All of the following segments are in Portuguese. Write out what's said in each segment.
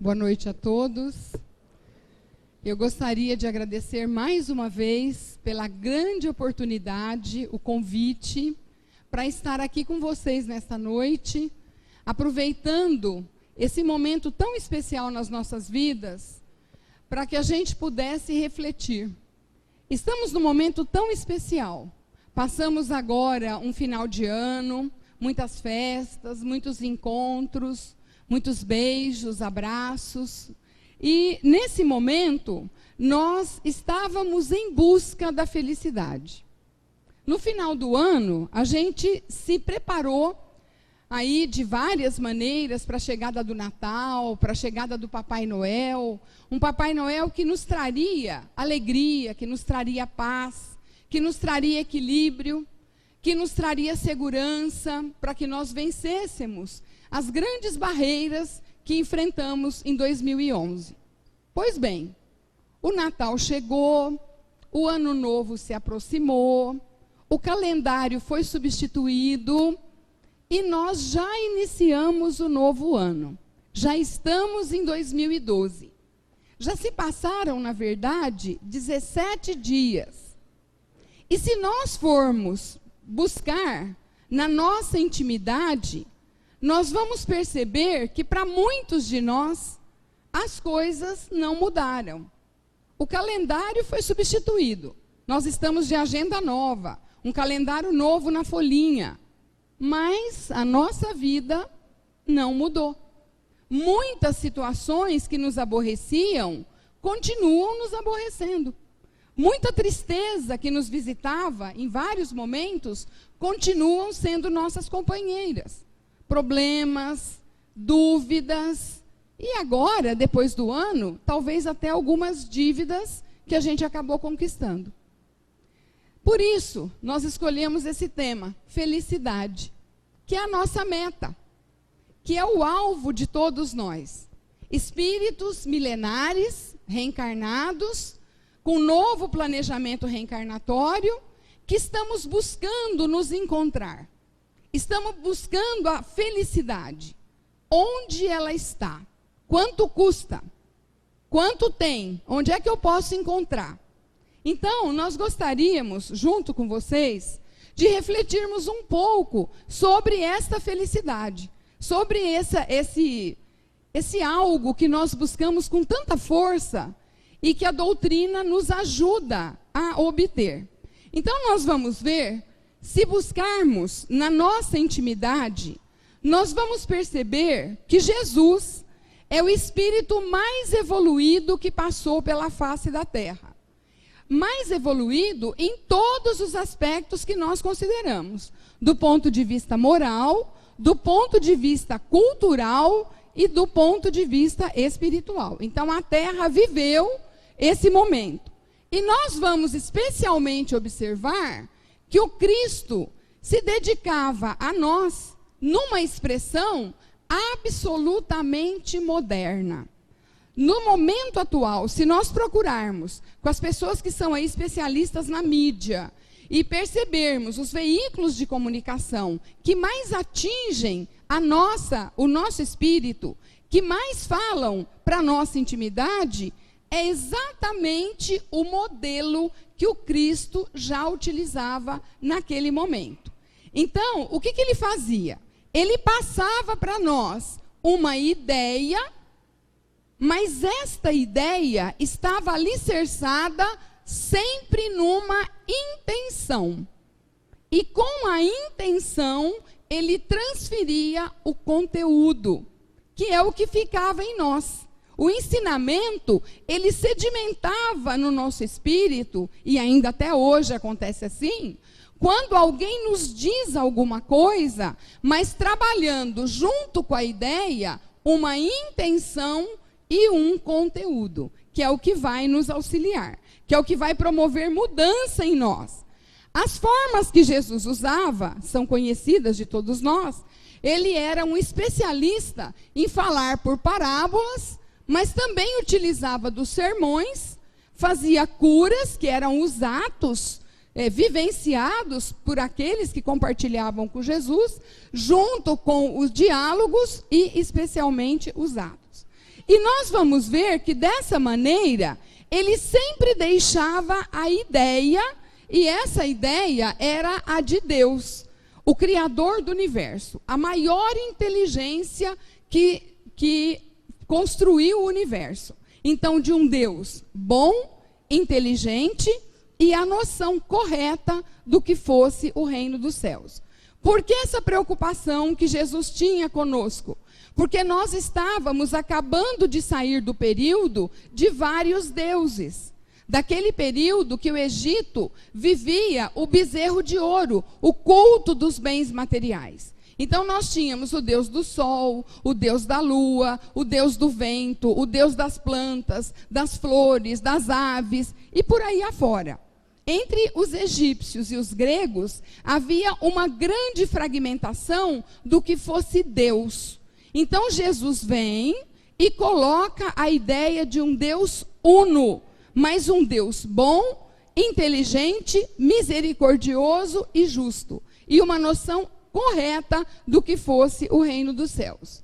Boa noite a todos. Eu gostaria de agradecer mais uma vez pela grande oportunidade, o convite, para estar aqui com vocês nesta noite, aproveitando esse momento tão especial nas nossas vidas, para que a gente pudesse refletir. Estamos num momento tão especial. Passamos agora um final de ano, muitas festas, muitos encontros, muitos beijos, abraços. E, nesse momento, nós estávamos em busca da felicidade. No final do ano, a gente se preparou aí de várias maneiras para a chegada do Natal, para a chegada do Papai Noel. Um Papai Noel que nos traria alegria, que nos traria paz, que nos traria equilíbrio, que nos traria segurança, para que nós vencêssemos as grandes barreiras que enfrentamos em 2011. Pois bem, o Natal chegou, o Ano Novo se aproximou, o calendário foi substituído e nós já iniciamos o novo ano. Já estamos em 2012. Já se passaram, na verdade, 17 dias. E se nós formos buscar na nossa intimidade, nós vamos perceber que para muitos de nós, as coisas não mudaram. O calendário foi substituído. Nós estamos de agenda nova, um calendário novo na folhinha. Mas a nossa vida não mudou. Muitas situações que nos aborreciam continuam nos aborrecendo. Muita tristeza que nos visitava em vários momentos continuam sendo nossas companheiras. Problemas, dúvidas, e agora, depois do ano, talvez até algumas dívidas que a gente acabou conquistando. Por isso, nós escolhemos esse tema, felicidade, que é a nossa meta, que é o alvo de todos nós. Espíritos milenares, reencarnados, com novo planejamento reencarnatório, que estamos buscando nos encontrar. Estamos buscando a felicidade. Onde ela está? Quanto custa? Quanto tem? Onde é que eu posso encontrar? Então, nós gostaríamos, junto com vocês, de refletirmos um pouco sobre esta felicidade, sobre esse algo que nós buscamos com tanta força e que a doutrina nos ajuda a obter. Então, nós vamos ver, se buscarmos na nossa intimidade, nós vamos perceber que Jesus é o espírito mais evoluído que passou pela face da Terra. Mais evoluído em todos os aspectos que nós consideramos, do ponto de vista moral, do ponto de vista cultural e do ponto de vista espiritual. Então, a Terra viveu esse momento. E nós vamos especialmente observar que o Cristo se dedicava a nós numa expressão absolutamente moderna. No momento atual, se nós procurarmos com as pessoas que são aí especialistas na mídia e percebermos os veículos de comunicação que mais atingem o nosso espírito, que mais falam para a nossa intimidade, é exatamente o modelo que o Cristo já utilizava naquele momento. Então, o que ele fazia? Ele passava para nós uma ideia, mas esta ideia estava alicerçada sempre numa intenção. E com a intenção, ele transferia o conteúdo, que é o que ficava em nós. O ensinamento, ele sedimentava no nosso espírito, e ainda até hoje acontece assim, quando alguém nos diz alguma coisa, mas trabalhando junto com a ideia, uma intenção e um conteúdo, que é o que vai nos auxiliar, que é o que vai promover mudança em nós. As formas que Jesus usava são conhecidas de todos nós. Ele era um especialista em falar por parábolas, mas também utilizava dos sermões, fazia curas, que eram os atos vivenciados por aqueles que compartilhavam com Jesus, junto com os diálogos e especialmente os atos. E nós vamos ver que dessa maneira, ele sempre deixava a ideia, e essa ideia era a de Deus, o Criador do universo, a maior inteligência que construiu o universo. Então, de um Deus bom, inteligente e a noção correta do que fosse o reino dos céus. Por que essa preocupação que Jesus tinha conosco? Porque nós estávamos acabando de sair do período de vários deuses. Daquele período que o Egito vivia o bezerro de ouro, o culto dos bens materiais. Então nós tínhamos o Deus do sol, o Deus da lua, o Deus do vento, o Deus das plantas, das flores, das aves e por aí afora. Entre os egípcios e os gregos havia uma grande fragmentação do que fosse Deus. Então Jesus vem e coloca a ideia de um Deus uno, mas um Deus bom, inteligente, misericordioso e justo. E uma noção correta do que fosse o reino dos céus.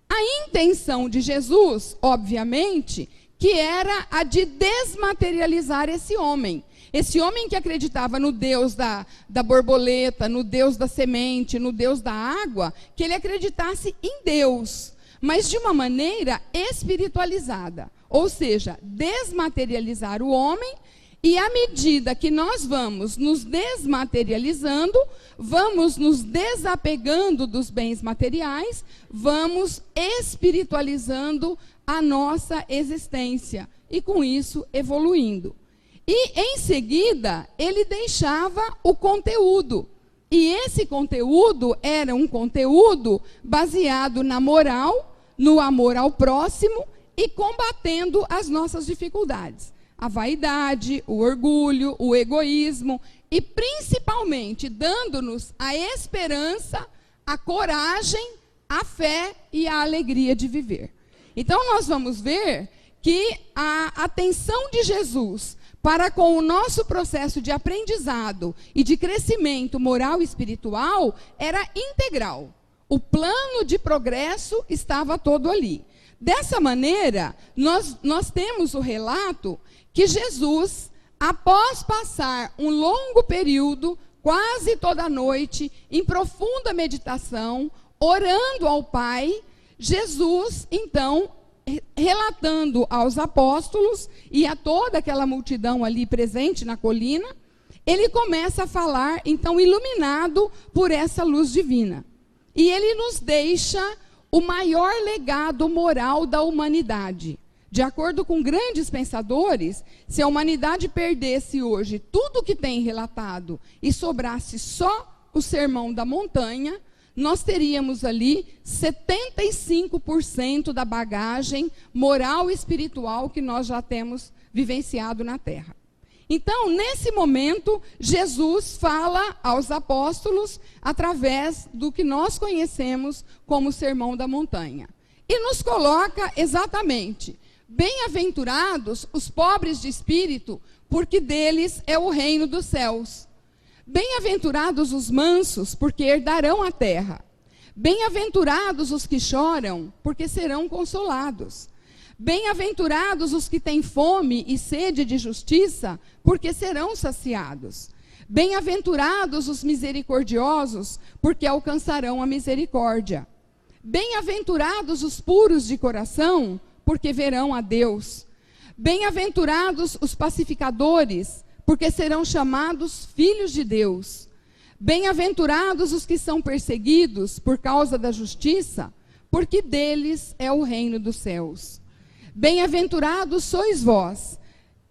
A intenção de Jesus, obviamente, que era a de desmaterializar esse homem. Esse homem que acreditava no Deus da borboleta, no Deus da semente, no Deus da água, que ele acreditasse em Deus, mas de uma maneira espiritualizada. Ou seja, desmaterializar o homem, e à medida que nós vamos nos desmaterializando, vamos nos desapegando dos bens materiais, vamos espiritualizando a nossa existência e com isso evoluindo. E em seguida, ele deixava o conteúdo. E esse conteúdo era um conteúdo baseado na moral, no amor ao próximo e combatendo as nossas dificuldades. A vaidade, o orgulho, o egoísmo e principalmente dando-nos a esperança, a coragem, a fé e a alegria de viver. Então nós vamos ver que a atenção de Jesus para com o nosso processo de aprendizado e de crescimento moral e espiritual era integral. O plano de progresso estava todo ali. Dessa maneira, nós temos o relato que Jesus, após passar um longo período, quase toda noite, em profunda meditação, orando ao Pai, Jesus, então, relatando aos apóstolos e a toda aquela multidão ali presente na colina, ele começa a falar, então, iluminado por essa luz divina. E ele nos deixa o maior legado moral da humanidade. De acordo com grandes pensadores, se a humanidade perdesse hoje tudo que tem relatado e sobrasse só o Sermão da Montanha, nós teríamos ali 75% da bagagem moral e espiritual que nós já temos vivenciado na Terra. Então, nesse momento, Jesus fala aos apóstolos através do que nós conhecemos como o Sermão da Montanha. E nos coloca exatamente: bem-aventurados os pobres de espírito, porque deles é o reino dos céus. Bem-aventurados os mansos, porque herdarão a terra. Bem-aventurados os que choram, porque serão consolados. Bem-aventurados os que têm fome e sede de justiça, porque serão saciados. Bem-aventurados os misericordiosos, porque alcançarão a misericórdia. Bem-aventurados os puros de coração, porque verão a Deus. Bem-aventurados os pacificadores, porque serão chamados filhos de Deus. Bem-aventurados os que são perseguidos por causa da justiça, porque deles é o reino dos céus. Bem-aventurados sois vós,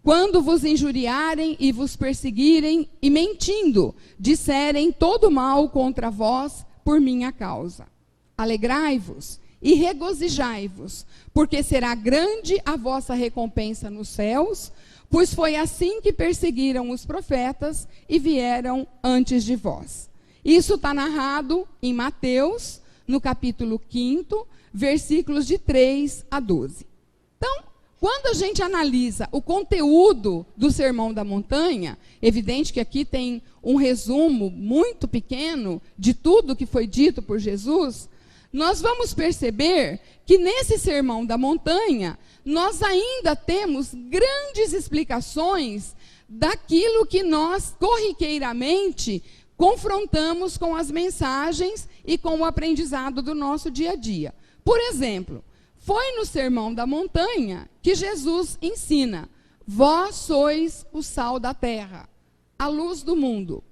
quando vos injuriarem e vos perseguirem, e mentindo, disserem todo mal contra vós por minha causa. Alegrai-vos e regozijai-vos, porque será grande a vossa recompensa nos céus, pois foi assim que perseguiram os profetas e vieram antes de vós. Isso está narrado em Mateus, no capítulo 5, versículos de 3 a 12. Então, quando a gente analisa o conteúdo do Sermão da Montanha, evidente que aqui tem um resumo muito pequeno de tudo que foi dito por Jesus, nós vamos perceber que nesse Sermão da Montanha, nós ainda temos grandes explicações daquilo que nós corriqueiramente confrontamos com as mensagens e com o aprendizado do nosso dia a dia. Por exemplo, foi no Sermão da Montanha que Jesus ensina: vós sois o sal da terra, a luz do mundo.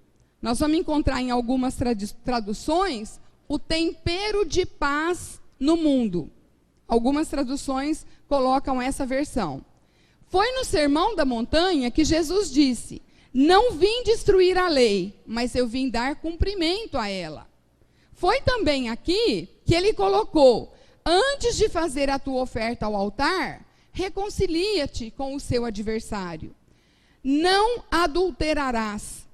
Nós vamos encontrar em algumas traduções o tempero de paz no mundo. Algumas traduções colocam essa versão. Foi no Sermão da Montanha que Jesus disse: não vim destruir a lei, mas eu vim dar cumprimento a ela. Foi também aqui que ele colocou: antes de fazer a tua oferta ao altar, reconcilia-te com o seu adversário. Não adulterarás.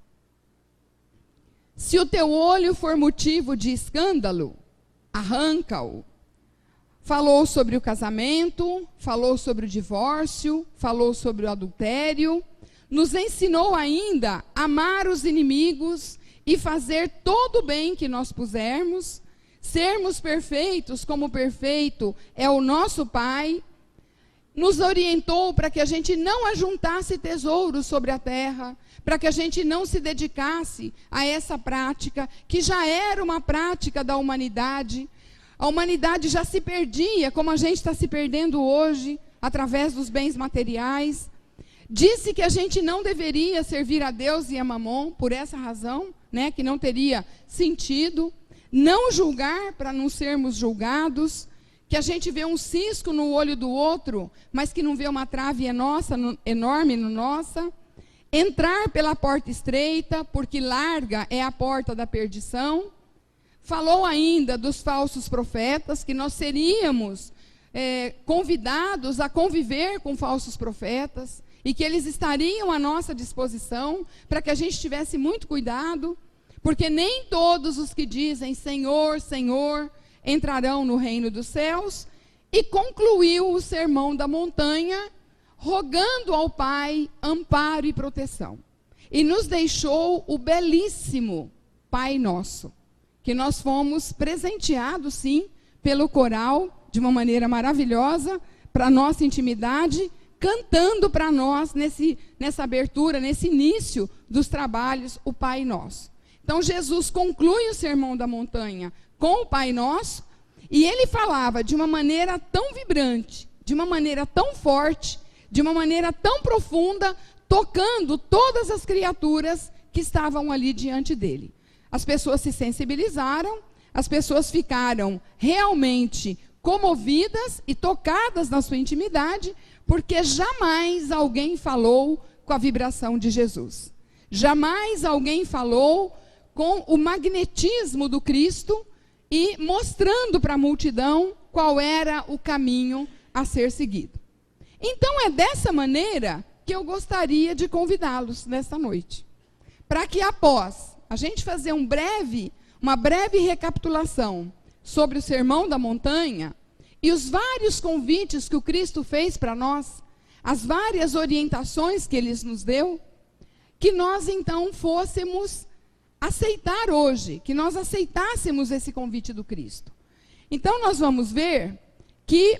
Se o teu olho for motivo de escândalo, arranca-o. Falou sobre o casamento, falou sobre o divórcio, falou sobre o adultério. Nos ensinou ainda a amar os inimigos e fazer todo o bem que nós pusermos. Sermos perfeitos como perfeito é o nosso Pai. Nos orientou para que a gente não ajuntasse tesouros sobre a terra, para que a gente não se dedicasse a essa prática, que já era uma prática da humanidade. A humanidade já se perdia, como a gente está se perdendo hoje, através dos bens materiais. Disse que a gente não deveria servir a Deus e a Mamon, por essa razão, né, que não teria sentido. Não julgar para não sermos julgados, que a gente vê um cisco no olho do outro, mas que não vê uma trave enorme no nossa. Entrar pela porta estreita, porque larga é a porta da perdição. Falou ainda dos falsos profetas, que nós seríamos convidados a conviver com falsos profetas, e que eles estariam à nossa disposição, para que a gente tivesse muito cuidado, porque nem todos os que dizem Senhor, Senhor, entrarão no reino dos céus. E concluiu o Sermão da Montanha, rogando ao Pai amparo e proteção. E nos deixou o belíssimo Pai Nosso, que nós fomos presenteados, sim, pelo coral, de uma maneira maravilhosa, para a nossa intimidade, cantando para nós, nessa abertura, nesse início dos trabalhos, o Pai Nosso. Então, Jesus conclui o Sermão da Montanha com o Pai Nosso, e ele falava de uma maneira tão vibrante, de uma maneira tão forte, de uma maneira tão profunda, tocando todas as criaturas que estavam ali diante dele. As pessoas se sensibilizaram, as pessoas ficaram realmente comovidas e tocadas na sua intimidade, porque jamais alguém falou com a vibração de Jesus. Jamais alguém falou com o magnetismo do Cristo e mostrando para a multidão qual era o caminho a ser seguido. Então é dessa maneira que eu gostaria de convidá-los nesta noite, para que após a gente fazer uma breve recapitulação sobre o Sermão da Montanha e os vários convites que o Cristo fez para nós, as várias orientações que ele nos deu, que nós então fôssemos aceitar hoje, que nós aceitássemos esse convite do Cristo. Então nós vamos ver que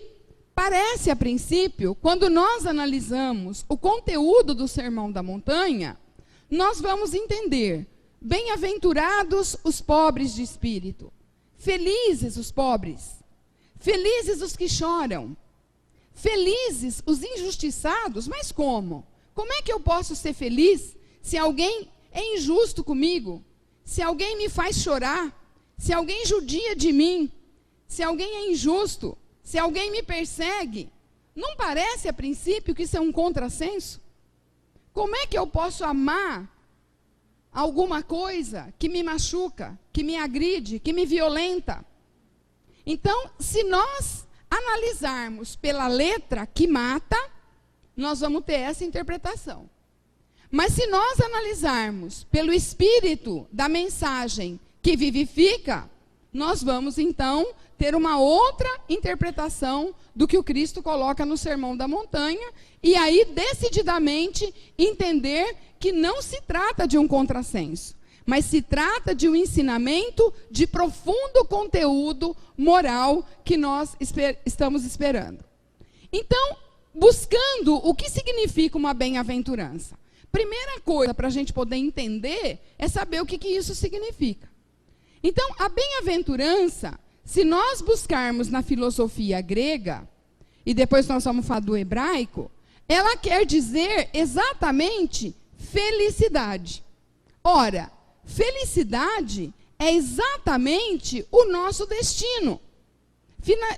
parece a princípio, quando nós analisamos o conteúdo do Sermão da Montanha, nós vamos entender: bem-aventurados os pobres de espírito, felizes os pobres, felizes os que choram, felizes os injustiçados. Mas como? Como é que eu posso ser feliz se alguém é injusto comigo, se alguém me faz chorar, se alguém judia de mim, se alguém é injusto, se alguém me persegue? Não parece a princípio que isso é um contrassenso? Como é que eu posso amar alguma coisa que me machuca, que me agride, que me violenta? Então, se nós analisarmos pela letra que mata, nós vamos ter essa interpretação. Mas se nós analisarmos pelo espírito da mensagem que vivifica, nós vamos então ter uma outra interpretação do que o Cristo coloca no Sermão da Montanha, e aí decididamente entender que não se trata de um contrassenso, mas se trata de um ensinamento de profundo conteúdo moral que nós estamos esperando. Então, buscando o que significa uma bem-aventurança. Primeira coisa para a gente poder entender é saber o que isso significa. Então, a bem-aventurança, se nós buscarmos na filosofia grega, e depois nós vamos falar do hebraico, ela quer dizer exatamente felicidade. Ora, felicidade é exatamente o nosso destino.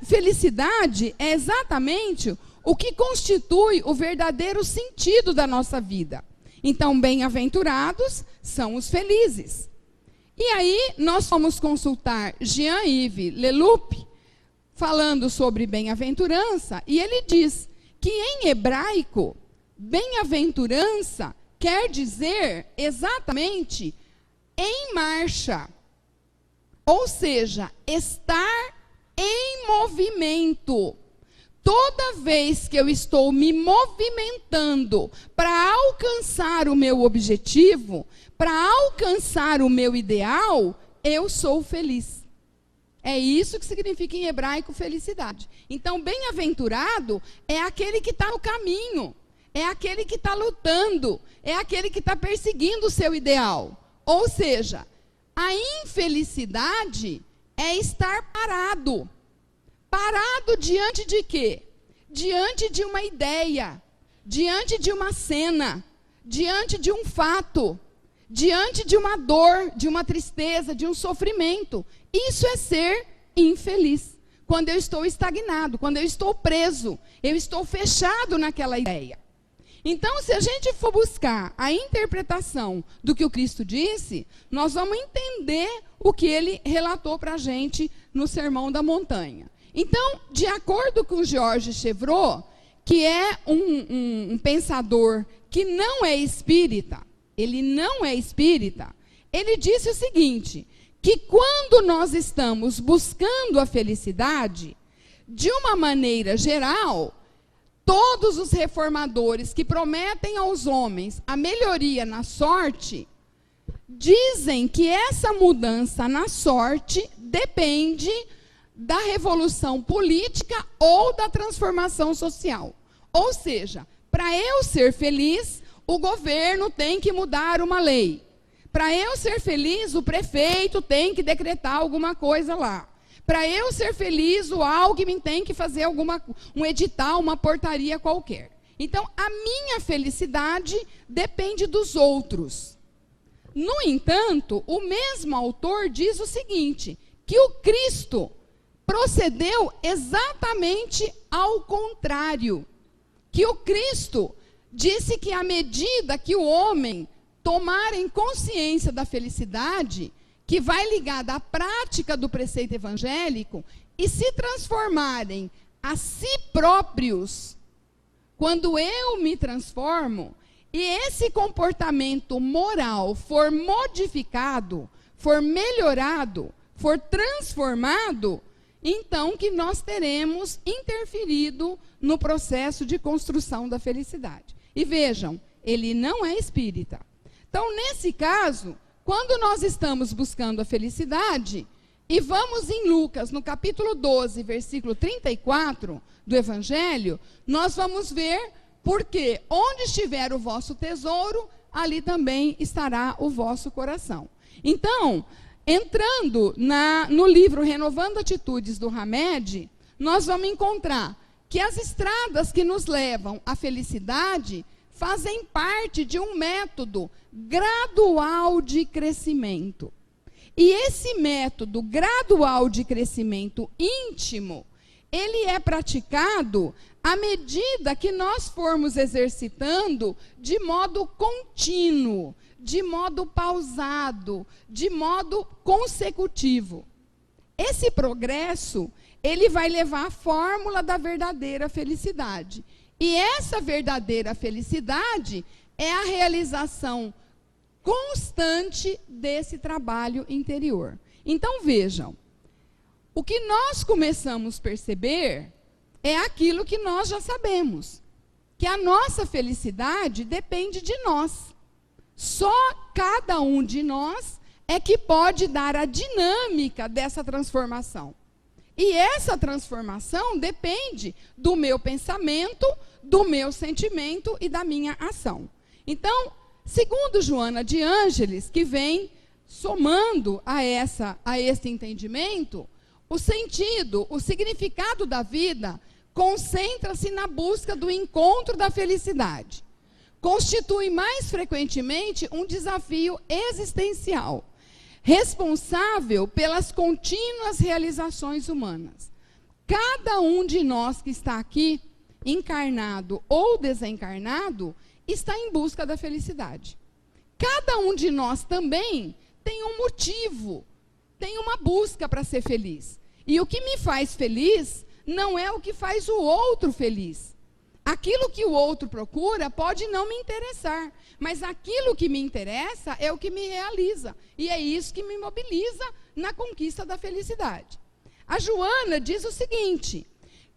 Felicidade é exatamente o que constitui o verdadeiro sentido da nossa vida. Então, bem-aventurados são os felizes. E aí, nós fomos consultar Jean-Yves Leloup, falando sobre bem-aventurança, e ele diz que em hebraico, bem-aventurança quer dizer exatamente em marcha. Ou seja, estar em movimento. Toda vez que eu estou me movimentando para alcançar o meu objetivo, para alcançar o meu ideal, eu sou feliz. É isso que significa em hebraico felicidade. Então, bem-aventurado é aquele que está no caminho, é aquele que está lutando, é aquele que está perseguindo o seu ideal. Ou seja, a infelicidade é estar parado. Parado diante de quê? Diante de uma ideia, diante de uma cena, diante de um fato, diante de uma dor, de uma tristeza, de um sofrimento. Isso é ser infeliz. Quando eu estou estagnado, quando eu estou preso, eu estou fechado naquela ideia. Então, se a gente for buscar a interpretação do que o Cristo disse, nós vamos entender o que ele relatou para a gente no Sermão da Montanha. Então, de acordo com Georges Chevreul, que é um pensador que não é espírita, ele não é espírita, ele disse o seguinte, que quando nós estamos buscando a felicidade, de uma maneira geral, todos os reformadores que prometem aos homens a melhoria na sorte, dizem que essa mudança na sorte depende da revolução política ou da transformação social. Ou seja, para eu ser feliz, o governo tem que mudar uma lei. Para eu ser feliz, o prefeito tem que decretar alguma coisa lá. Para eu ser feliz, o Alckmin tem que fazer um edital, uma portaria qualquer. Então, a minha felicidade depende dos outros. No entanto, o mesmo autor diz o seguinte, que o Cristo procedeu exatamente ao contrário. Que o Cristo disse que à medida que o homem tomarem consciência da felicidade, que vai ligada à prática do preceito evangélico, e se transformarem a si próprios, quando eu me transformo, e esse comportamento moral for modificado, for melhorado, for transformado, então que nós teremos interferido no processo de construção da felicidade. E vejam, ele não é espírita. Então, nesse caso, quando nós estamos buscando a felicidade, e vamos em Lucas, no capítulo 12, versículo 34 do Evangelho, nós vamos ver porque onde estiver o vosso tesouro, ali também estará o vosso coração. Então, entrando no livro Renovando Atitudes do Hamed, nós vamos encontrar que as estradas que nos levam à felicidade fazem parte de um método gradual de crescimento. E esse método gradual de crescimento íntimo, ele é praticado à medida que nós formos exercitando de modo contínuo, de modo pausado, de modo consecutivo. Esse progresso, ele vai levar à fórmula da verdadeira felicidade. E essa verdadeira felicidade é a realização constante desse trabalho interior. Então, vejam, o que nós começamos a perceber é aquilo que nós já sabemos, que a nossa felicidade depende de nós. Só cada um de nós é que pode dar a dinâmica dessa transformação. E essa transformação depende do meu pensamento, do meu sentimento e da minha ação. Então, segundo Joana de Ângeles, que vem somando a esse entendimento, o sentido, o significado da vida concentra-se na busca do encontro da felicidade. Constitui mais frequentemente um desafio existencial, responsável pelas contínuas realizações humanas. Cada um de nós que está aqui, encarnado ou desencarnado, está em busca da felicidade. Cada um de nós também tem um motivo, tem uma busca para ser feliz. E o que me faz feliz não é o que faz o outro feliz. Aquilo que o outro procura pode não me interessar, mas aquilo que me interessa é o que me realiza. E é isso que me mobiliza na conquista da felicidade. A Joana diz o seguinte,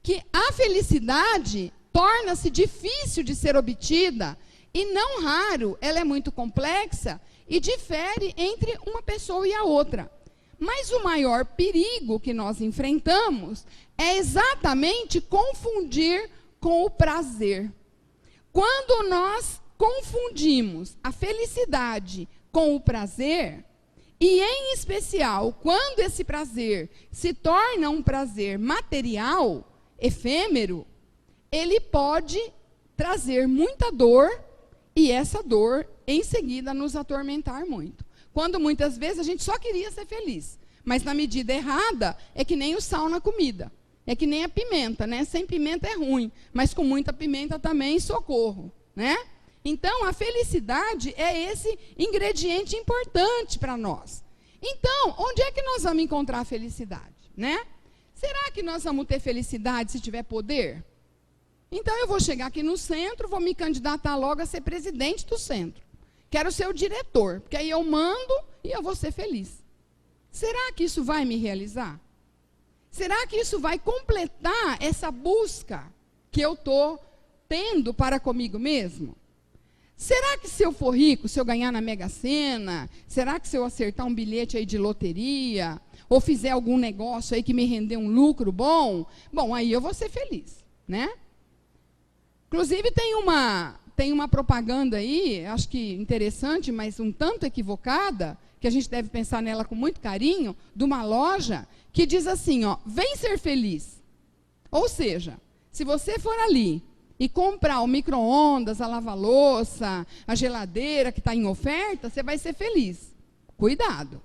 que a felicidade torna-se difícil de ser obtida e não raro, ela é muito complexa e difere entre uma pessoa e a outra. Mas o maior perigo que nós enfrentamos é exatamente confundir com o prazer. Quando nós confundimos a felicidade com o prazer, e em especial quando esse prazer se torna um prazer material, efêmero, ele pode trazer muita dor e essa dor em seguida nos atormentar muito. Quando muitas vezes a gente só queria ser feliz, mas na medida errada é que nem o sal na comida. É que nem a pimenta, né? Sem pimenta é ruim, mas com muita pimenta também, socorro, né? Então, a felicidade é esse ingrediente importante para nós. Então, onde é que nós vamos encontrar a felicidade, né? Será que nós vamos ter felicidade se tiver poder? Então, eu vou chegar aqui no centro, vou me candidatar logo a ser presidente do centro. Quero ser o diretor, porque aí eu mando e eu vou ser feliz. Será que isso vai me realizar? Será que isso vai completar essa busca que eu estou tendo para comigo mesmo? Será que se eu for rico, se eu ganhar na Mega Sena, será que se eu acertar um bilhete aí de loteria, ou fizer algum negócio aí que me render um lucro bom, aí eu vou ser feliz, né? Inclusive tem uma propaganda aí, acho que interessante, mas um tanto equivocada, que a gente deve pensar nela com muito carinho, de uma loja que diz assim, ó, vem ser feliz. Ou seja, se você for ali e comprar o micro-ondas, a lava-louça, a geladeira que está em oferta, você vai ser feliz. Cuidado.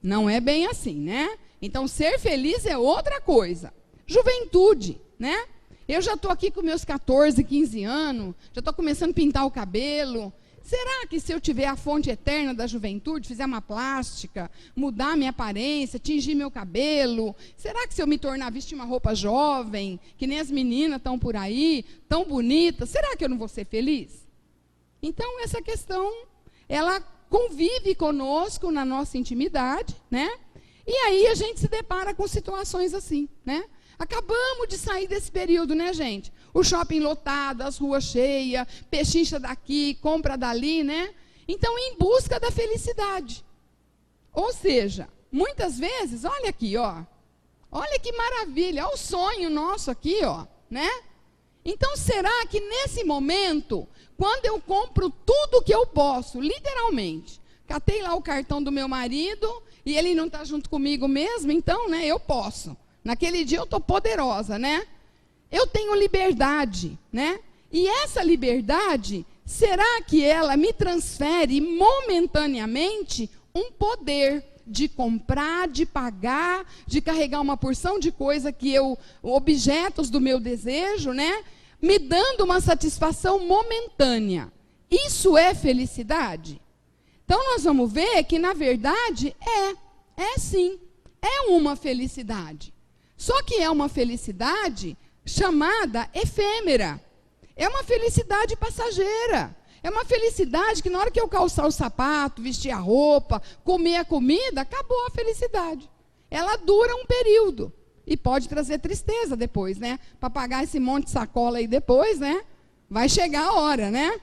Não é bem assim, né? Então, ser feliz é outra coisa. Juventude, né? Eu já estou aqui com meus 14, 15 anos, já estou começando a pintar o cabelo. Será que se eu tiver a fonte eterna da juventude, fizer uma plástica, mudar minha aparência, tingir meu cabelo, será que se eu me tornar, vestir uma roupa jovem, que nem as meninas estão por aí, tão bonitas, será que eu não vou ser feliz? Então, essa questão, ela convive conosco na nossa intimidade, né? E aí a gente se depara com situações assim, né? Acabamos de sair desse período, né, gente? O shopping lotado, as ruas cheias, pechincha daqui, compra dali, né? Então, em busca da felicidade. Ou seja, muitas vezes, olha aqui, ó. Olha que maravilha, olha o sonho nosso aqui, ó, né? Então, será que nesse momento, quando eu compro tudo que eu posso, literalmente, catei lá o cartão do meu marido e ele não está junto comigo mesmo, então, né, eu posso. Naquele dia eu estou poderosa, né? Eu tenho liberdade, né? E essa liberdade, será que ela me transfere momentaneamente um poder de comprar, de pagar, de carregar uma porção de coisa que objetos do meu desejo, né? Me dando uma satisfação momentânea. Isso é felicidade? Então nós vamos ver que na verdade é sim, é uma felicidade. Só que é uma felicidade chamada efêmera. É uma felicidade passageira. É uma felicidade que na hora que eu calçar o sapato, vestir a roupa, comer a comida, acabou a felicidade. Ela dura um período. E pode trazer tristeza depois, né? Para pagar esse monte de sacola aí depois, né? Vai chegar a hora, né?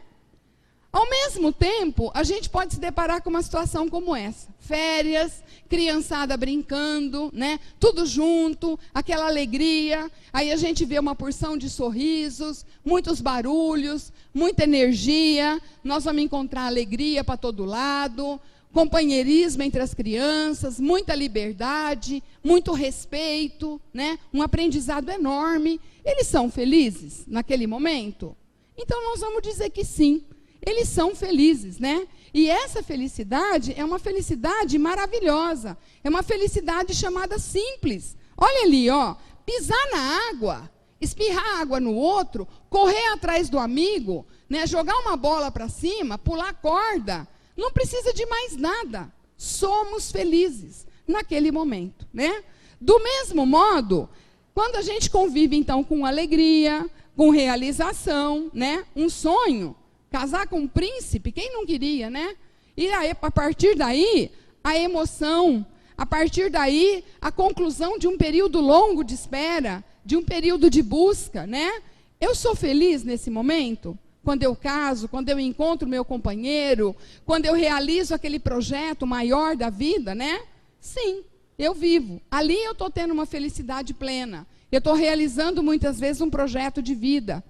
Ao mesmo tempo, a gente pode se deparar com uma situação como essa. Férias, criançada brincando, né? Tudo junto, aquela alegria. Aí a gente vê uma porção de sorrisos, muitos barulhos, muita energia. Nós vamos encontrar alegria para todo lado, companheirismo entre as crianças, muita liberdade, muito respeito, né? Um aprendizado enorme. Eles são felizes naquele momento? Então nós vamos dizer que sim. Eles são felizes, né? E essa felicidade é uma felicidade maravilhosa. É uma felicidade chamada simples. Olha ali, ó, pisar na água, espirrar água no outro, correr atrás do amigo, né? Jogar uma bola para cima, pular corda. Não precisa de mais nada. Somos felizes naquele momento, né? Do mesmo modo, quando a gente convive então com alegria, com realização, né? Um sonho. Casar com um príncipe, quem não queria, né? E aí, a partir daí, a emoção, a partir daí, a conclusão de um período longo de espera, de um período de busca, né? Eu sou feliz nesse momento? Quando eu caso, quando eu encontro meu companheiro, quando eu realizo aquele projeto maior da vida, né? Sim, eu vivo. Ali eu estou tendo uma felicidade plena. Eu estou realizando muitas vezes um projeto de vida.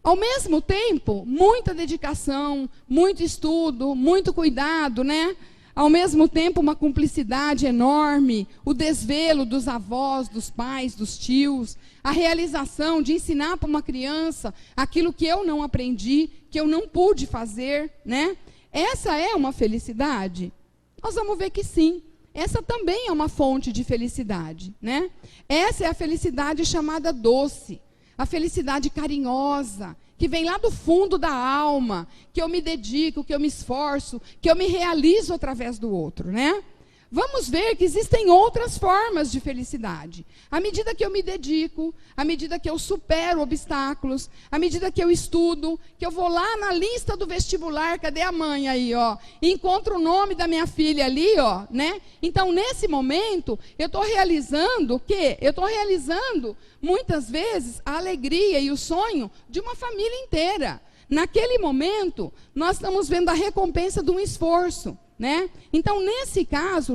Ao mesmo tempo, muita dedicação, muito estudo, muito cuidado, né? Ao mesmo tempo, uma cumplicidade enorme, o desvelo dos avós, dos pais, dos tios, a realização de ensinar para uma criança aquilo que eu não aprendi, que eu não pude fazer, né? Essa é uma felicidade? Nós vamos ver que sim. Essa também é uma fonte de felicidade, né? Essa é a felicidade chamada doce. A felicidade carinhosa, que vem lá do fundo da alma, que eu me dedico, que eu me esforço, que eu me realizo através do outro, né? Vamos ver que existem outras formas de felicidade. À medida que eu me dedico, à medida que eu supero obstáculos, à medida que eu estudo, que eu vou lá na lista do vestibular, cadê a mãe aí, ó? E encontro o nome da minha filha ali, ó, né? Então, nesse momento, eu estou realizando o quê? Eu estou realizando, muitas vezes, a alegria e o sonho de uma família inteira. Naquele momento, nós estamos vendo a recompensa de um esforço, né? Então, nesse caso,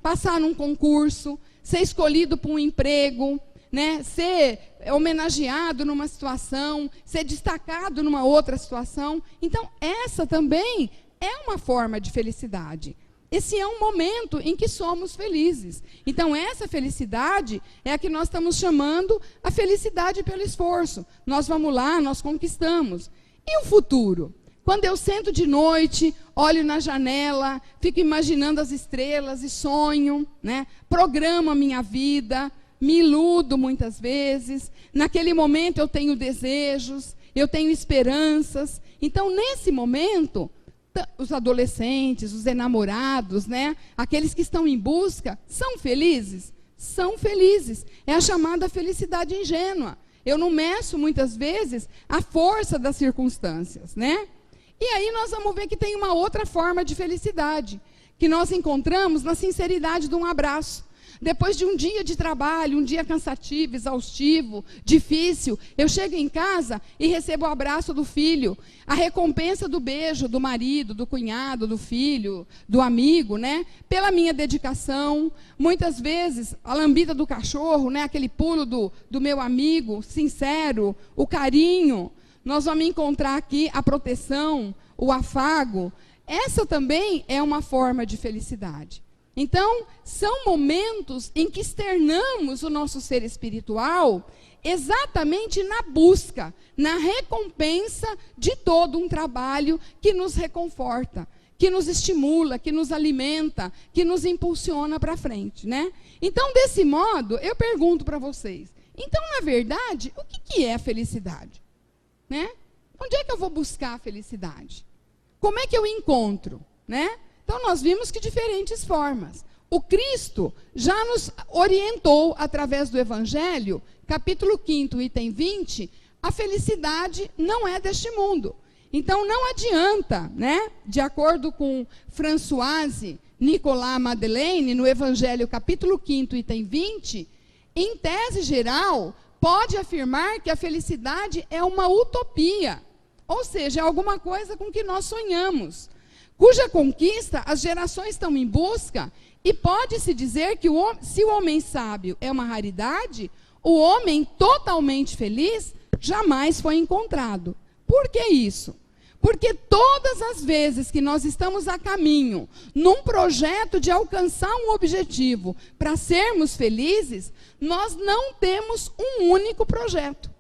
passar num concurso, ser escolhido para um emprego, né? Ser homenageado numa situação, ser destacado numa outra situação. Então, essa também é uma forma de felicidade. Esse é um momento em que somos felizes. Então, essa felicidade é a que nós estamos chamando a felicidade pelo esforço. Nós vamos lá, nós conquistamos. E o futuro? Quando eu sento de noite, olho na janela, fico imaginando as estrelas e sonho, né? Programo a minha vida, me iludo muitas vezes. Naquele momento eu tenho desejos, eu tenho esperanças. Então, nesse momento, os adolescentes, os enamorados, né? Aqueles que estão em busca, são felizes? São felizes. É a chamada felicidade ingênua. Eu não meço, muitas vezes, a força das circunstâncias, né? E aí nós vamos ver que tem uma outra forma de felicidade, que nós encontramos na sinceridade de um abraço. Depois de um dia de trabalho, um dia cansativo, exaustivo, difícil, eu chego em casa e recebo o abraço do filho, a recompensa do beijo do marido, do cunhado, do filho, do amigo, né? Pela minha dedicação, muitas vezes a lambida do cachorro, né? Aquele pulo do meu amigo, sincero, o carinho. Nós vamos encontrar aqui a proteção, o afago. Essa também é uma forma de felicidade. Então, são momentos em que externamos o nosso ser espiritual exatamente na busca, na recompensa de todo um trabalho que nos reconforta, que nos estimula, que nos alimenta, que nos impulsiona para frente, né? Então, desse modo, eu pergunto para vocês, então, na verdade, o que é a felicidade? Né? Onde é que eu vou buscar a felicidade? Como é que eu encontro? Né? Então, nós vimos que diferentes formas. O Cristo já nos orientou, através do Evangelho, capítulo 5, item 20, a felicidade não é deste mundo. Então, não adianta, né? De acordo com Françoise Nicolas Madeleine, no Evangelho, capítulo 5, item 20, em tese geral, pode afirmar que a felicidade é uma utopia. Ou seja, é alguma coisa com que nós sonhamos, cuja conquista as gerações estão em busca, e pode-se dizer que se o homem sábio é uma raridade, o homem totalmente feliz jamais foi encontrado. Por que isso? Porque todas as vezes que nós estamos a caminho, num projeto de alcançar um objetivo para sermos felizes, nós não temos um único projeto.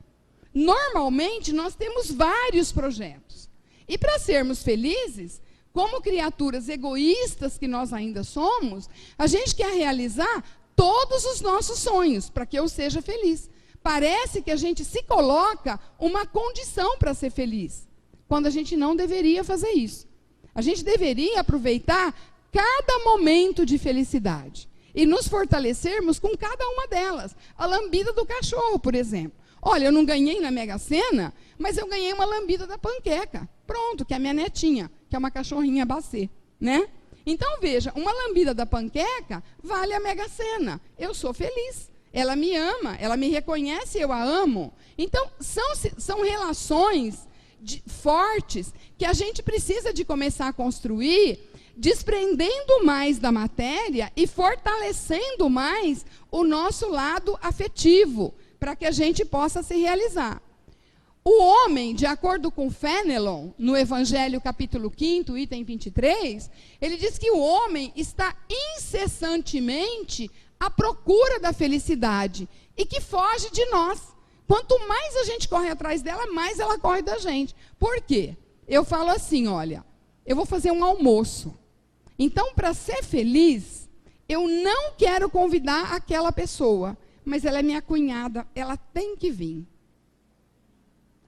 Normalmente, nós temos vários projetos. E para sermos felizes, como criaturas egoístas que nós ainda somos, a gente quer realizar todos os nossos sonhos para que eu seja feliz. Parece que a gente se coloca uma condição para ser feliz, quando a gente não deveria fazer isso. A gente deveria aproveitar cada momento de felicidade e nos fortalecermos com cada uma delas. A lambida do cachorro, por exemplo. Olha, eu não ganhei na Mega Sena, mas eu ganhei uma lambida da panqueca. Pronto, que é a minha netinha, que é uma cachorrinha bacê, né? Então, veja, uma lambida da panqueca vale a Mega Sena. Eu sou feliz. Ela me ama, ela me reconhece, eu a amo. Então, são relações fortes que a gente precisa de começar a construir, desprendendo mais da matéria e fortalecendo mais o nosso lado afetivo, para que a gente possa se realizar. O homem, de acordo com Fenelon, no Evangelho capítulo 5, item 23, ele diz que o homem está incessantemente à procura da felicidade e que foge de nós. Quanto mais a gente corre atrás dela, mais ela corre da gente. Por quê? Eu falo assim, olha, eu vou fazer um almoço. Então, para ser feliz, eu não quero convidar aquela pessoa, mas ela é minha cunhada, ela tem que vir.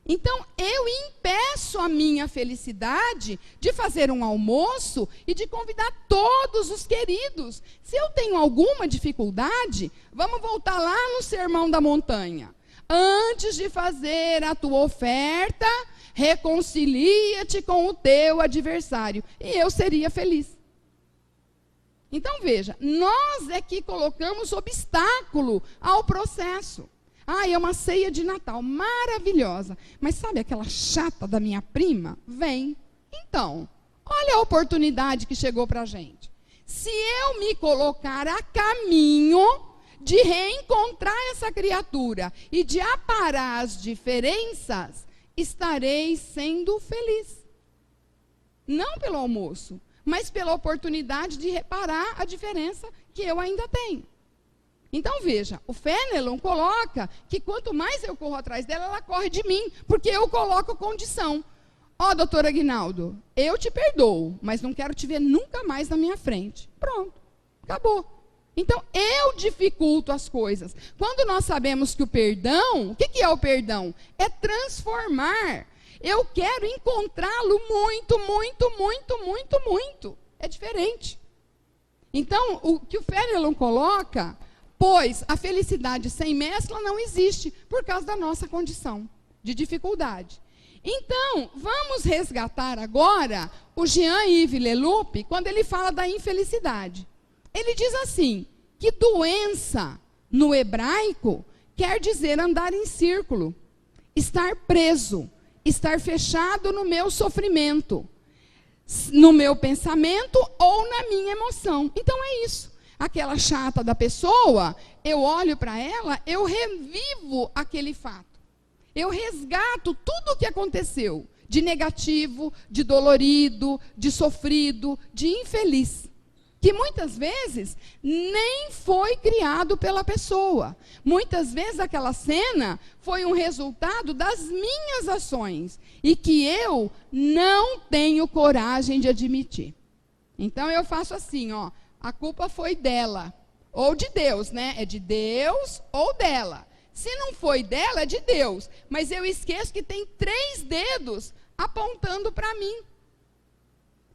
Então, eu impeço a minha felicidade de fazer um almoço e de convidar todos os queridos. Se eu tenho alguma dificuldade, vamos voltar lá no Sermão da Montanha. Antes de fazer a tua oferta, reconcilia-te com o teu adversário, e eu seria feliz. Então, veja, nós é que colocamos obstáculo ao processo. É uma ceia de Natal, maravilhosa. Mas sabe aquela chata da minha prima? Vem. Então, olha a oportunidade que chegou para a gente. Se eu me colocar a caminho de reencontrar essa criatura e de aparar as diferenças, estarei sendo feliz. Não pelo almoço, mas pela oportunidade de reparar a diferença que eu ainda tenho. Então, veja, o Fenelon coloca que quanto mais eu corro atrás dela, ela corre de mim, porque eu coloco condição. Doutor Aguinaldo, eu te perdoo, mas não quero te ver nunca mais na minha frente. Pronto, acabou. Então, eu dificulto as coisas. Quando nós sabemos que o perdão, o que é o perdão? É transformar. Eu quero encontrá-lo muito, muito, muito, muito, muito. É diferente. Então, o que o Fenelon coloca, pois a felicidade sem mescla não existe, por causa da nossa condição de dificuldade. Então, vamos resgatar agora o Jean-Yves Leloup, quando ele fala da infelicidade. Ele diz assim, que doença, no hebraico, quer dizer andar em círculo, estar preso, estar fechado no meu sofrimento, no meu pensamento ou na minha emoção. Então é isso. Aquela chata da pessoa, eu olho para ela, eu revivo aquele fato. Eu resgato tudo o que aconteceu, de negativo, de dolorido, de sofrido, de infeliz. Que muitas vezes nem foi criado pela pessoa. Muitas vezes aquela cena foi um resultado das minhas ações e que eu não tenho coragem de admitir. Então eu faço assim, a culpa foi dela, ou de Deus, né? É de Deus ou dela. Se não foi dela, é de Deus. Mas eu esqueço que tem 3 dedos apontando para mim.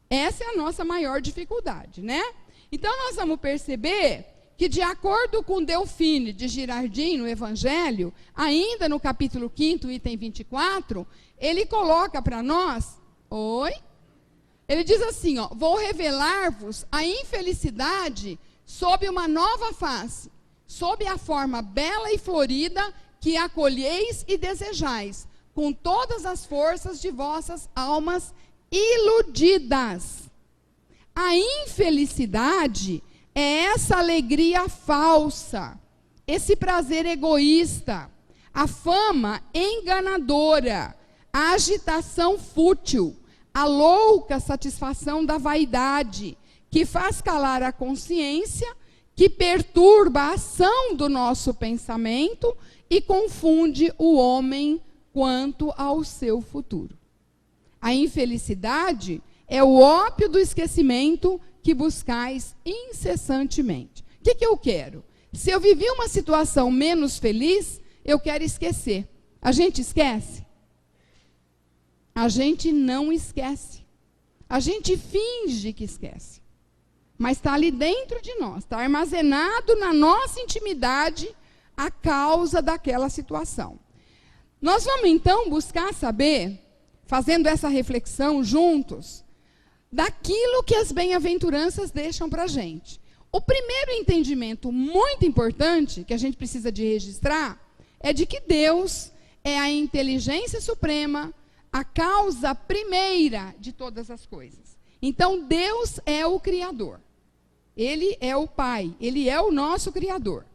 Essa é a nossa maior dificuldade, né? Então, nós vamos perceber que, de acordo com Delphine de Girardin, no Evangelho, ainda no capítulo 5, item 24, ele coloca para nós, ele diz assim, vou revelar-vos a infelicidade sob uma nova face, sob a forma bela e florida que acolheis e desejais, com todas as forças de vossas almas iludidas. A infelicidade é essa alegria falsa, esse prazer egoísta, a fama enganadora, a agitação fútil, a louca satisfação da vaidade, que faz calar a consciência, que perturba a ação do nosso pensamento e confunde o homem quanto ao seu futuro. A infelicidade é o ópio do esquecimento que buscais incessantemente. O que eu quero? Se eu vivi uma situação menos feliz, eu quero esquecer. A gente esquece? A gente não esquece. A gente finge que esquece. Mas está ali dentro de nós, está armazenado na nossa intimidade a causa daquela situação. Nós vamos então buscar saber, fazendo essa reflexão juntos, daquilo que as bem-aventuranças deixam para a gente. O primeiro entendimento muito importante que a gente precisa de registrar é de que Deus é a inteligência suprema, a causa primeira de todas as coisas. Então, Deus é o Criador. Ele é o Pai, Ele é o nosso Criador.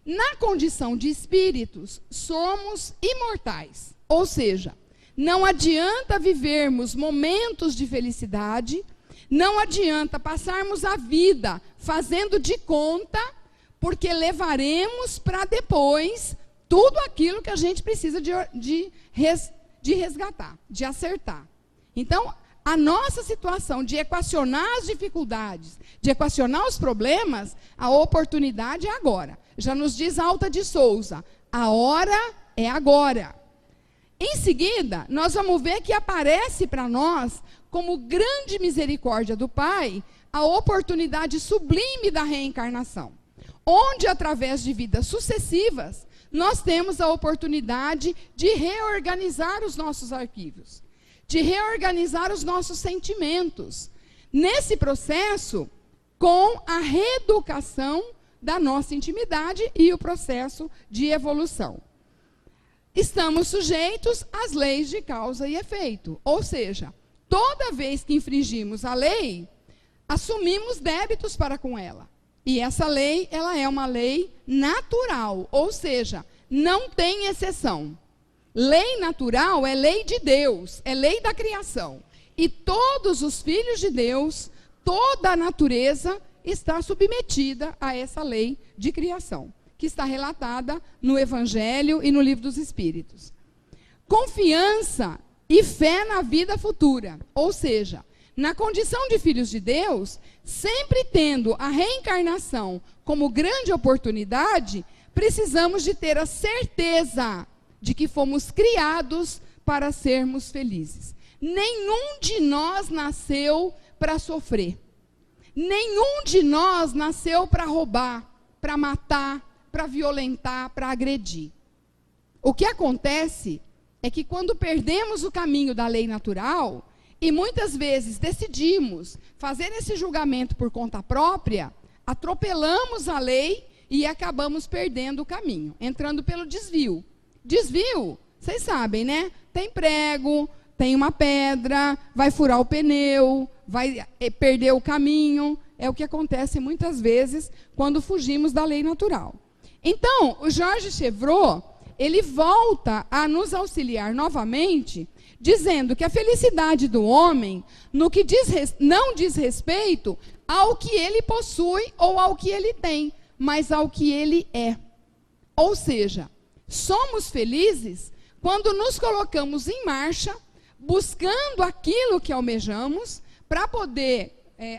Na condição de espíritos, somos imortais. Ou seja, não adianta vivermos momentos de felicidade, não adianta passarmos a vida fazendo de conta, porque levaremos para depois tudo aquilo que a gente precisa de resgatar, de acertar. Então, a nossa situação de equacionar as dificuldades, de equacionar os problemas, a oportunidade é agora. Já nos diz Alta de Souza, a hora é agora. Em seguida, nós vamos ver que aparece para nós, como grande misericórdia do Pai, a oportunidade sublime da reencarnação, onde, através de vidas sucessivas, nós temos a oportunidade de reorganizar os nossos arquivos, de reorganizar os nossos sentimentos, nesse processo, com a reeducação da nossa intimidade e o processo de evolução. Estamos sujeitos às leis de causa e efeito, ou seja, toda vez que infringimos a lei, assumimos débitos para com ela. E essa lei, ela é uma lei natural, ou seja, não tem exceção. Lei natural é lei de Deus, é lei da criação. E todos os filhos de Deus, toda a natureza está submetida a essa lei de criação, que está relatada no Evangelho e no Livro dos Espíritos. Confiança e fé na vida futura, ou seja, na condição de filhos de Deus, sempre tendo a reencarnação como grande oportunidade, precisamos de ter a certeza de que fomos criados para sermos felizes. Nenhum de nós nasceu para sofrer. Nenhum de nós nasceu para roubar, para matar, para violentar, para agredir. O que acontece é que quando perdemos o caminho da lei natural, e muitas vezes decidimos fazer esse julgamento por conta própria, atropelamos a lei e acabamos perdendo o caminho, entrando pelo desvio. Desvio, vocês sabem, né? Tem prego, tem uma pedra, vai furar o pneu, vai perder o caminho. É o que acontece muitas vezes quando fugimos da lei natural. Então, o Jorge Chevreul, ele volta a nos auxiliar novamente, dizendo que a felicidade do homem no que não diz respeito ao que ele possui ou ao que ele tem, mas ao que ele é. Ou seja, somos felizes quando nos colocamos em marcha, buscando aquilo que almejamos, para poder